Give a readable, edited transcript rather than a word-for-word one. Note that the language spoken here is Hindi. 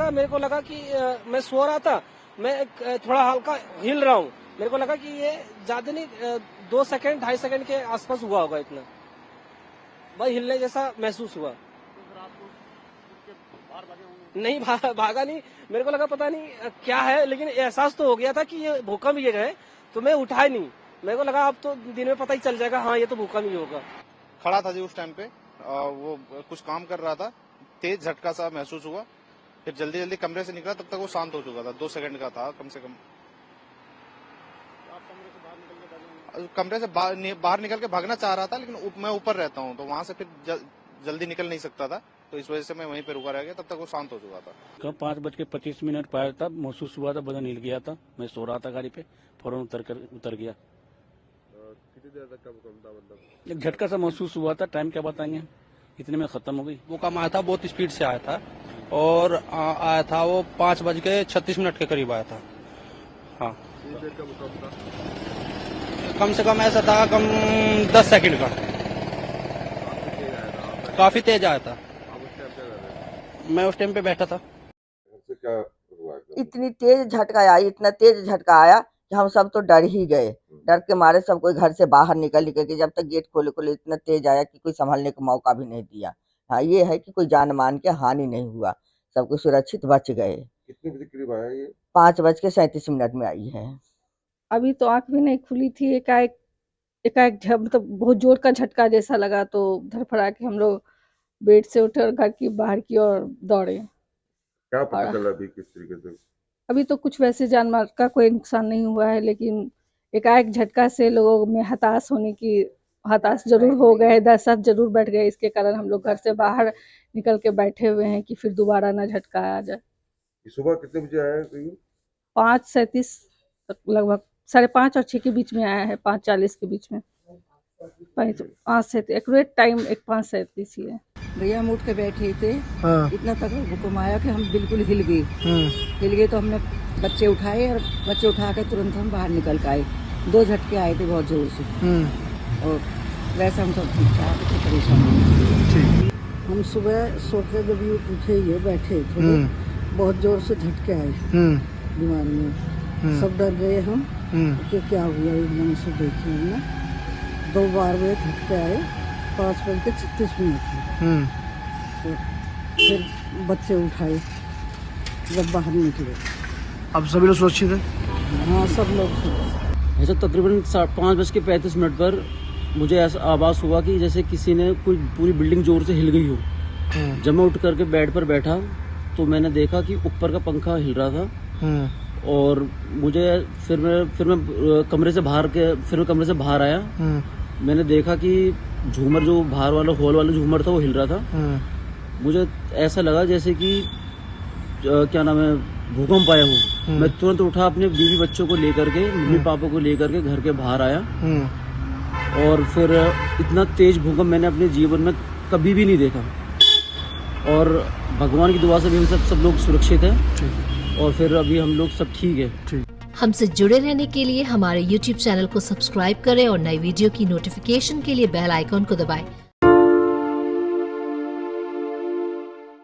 था, मेरे को लगा कि मैं सो रहा था, मैं थोड़ा हल्का हिल रहा हूँ, मेरे को लगा कि ये ज्यादा नहीं 2 सेकंड 2.5 सेकंड के आसपास हुआ होगा, इतना भाई हिलने जैसा महसूस हुआ। नहीं भागा नहीं, मेरे को लगा पता नहीं क्या है, लेकिन एहसास तो हो गया था कि ये भूकंप ये है, तो मैं उठा ही नहीं। मेरे को लगा अब तो दिन में पता ही चल जाएगा, हाँ ये तो भूकंप ही होगा। खड़ा था जी उस टाइम पे, वो कुछ काम कर रहा था, तेज झटका सा महसूस हुआ, फिर जल्दी जल्दी कमरे से निकला, तब तक वो शांत हो चुका था। 2 सेकंड का था कम से कम। कमरे से बाहर निकल के भागना चाह रहा था, लेकिन मैं ऊपर रहता हूँ तो वहां से फिर जल्दी निकल नहीं सकता था, तो इस वजह से मैं वहीं पे रुका रह गया, तब तक वो शांत हो चुका था। कब 5:25 पर तब महसूस हुआ था, बदन हिल गया था। मैं सो रहा था गाड़ी पे, फौरन उतर गया। कितनी देर तक का भूकंप था? मतलब एक झटका सा महसूस हुआ था, टाइम क्या बताएंगे, इतने में खत्म हो गई। भूकंप आया था, बहुत स्पीड से आया था और आया था वो 5:36 के करीब आया था। हाँ, कितनी देर का भूकंप था? कम से कम ऐसा था, कम 10 सेकंड का। काफी तेज आया था। आप उस टाइम क्या कर रहे थे? मैं उस टाइम पे बैठा था। उससे क्या हुआ एकदम? इतनी तेज झटका आया, इतना तेज झटका आया कि हम सब तो डर ही गए। डर के मारे सब कोई घर से बाहर निकल के, जब तक गेट खोले इतना तेज आया कि कोई संभलने का मौका भी नहीं दिया। हाँ, ये है कि कोई जान मान के हानि नहीं हुआ, सब कुछ सुरक्षित बच गए। कितने बजे करीब आया ये? 5:37 में आई है। अभी तो आंख भी नहीं खुली थी, एकाएक मतलब बहुत जोर का झटका जैसा लगा, तो धड़फड़ा के हम लोग बेड से उठे और घर की बाहर की ओर दौड़े। क्या पता चला अभी किस तरीके से? अभी तो कुछ वैसे जान माल का कोई नुकसान नहीं हुआ है, लेकिन एकाएक झटका से लोगों में हताश जरूर हो गए, दहशत जरूर बैठ गए। इसके कारण हम लोग घर से बाहर निकल के बैठे हुए हैं कि फिर दोबारा ना झटका आ जाए। सुबह कितने बजे आया करीब? 5:37 तक, लगभग 5:30 और 6 के बीच में आया है, 5:40 के बीच में। 5:37 एक्यूरेट टाइम 5:37 ही है। भैया हम उठ के बैठे थे, इतना तक भूकंप आया कि हम बिल्कुल हिल गए। तो हमने बच्चे उठाए और बच्चे उठा के तुरंत हम बाहर निकल के आए। 2 झटके आए थे बहुत जोर से, और वैसे हम सब ठीक ठाक थे, परेशान। हम सुबह सो के जब उठे ये बैठे थे, बहुत जोर से झटके आए दिमाग में, सब डर गए हम कि क्या हुआ। एकदम से देखे हमने 2 बार वे झटके आए, 5:36 तो फिर बच्चे उठाए जब बाहर निकले। अब सभी लोग सुरक्षित हैं? हाँ, सब लोग सुरक्षित। ऐसा तकरीबन 5:35 पर मुझे ऐसा आभास हुआ कि जैसे किसी ने कोई पूरी बिल्डिंग जोर से हिल गई हो। जब मैं उठ करके बेड पर बैठा तो मैंने देखा कि ऊपर का पंखा हिल रहा था, और मुझे फिर मैं कमरे से बाहर आया। मैंने देखा कि झूमर, जो बाहर वाला हॉल वाला झूमर था, वो हिल रहा था। मुझे ऐसा लगा जैसे कि क्या नाम है, भूकंप आया हो। मैं तुरंत उठा, अपने बीवी बच्चों को लेकर के, मम्मी पापा को लेकर के घर के बाहर आया, और फिर इतना तेज भूकंप मैंने अपने जीवन में कभी भी नहीं देखा। और भगवान की दुआ से भी हम सब लोग सुरक्षित हैं, और फिर अभी हम लोग सब ठीक है। हमसे जुड़े रहने के लिए हमारे YouTube चैनल को सब्सक्राइब करें और नई वीडियो की नोटिफिकेशन के लिए बेल आइकॉन को दबाएं।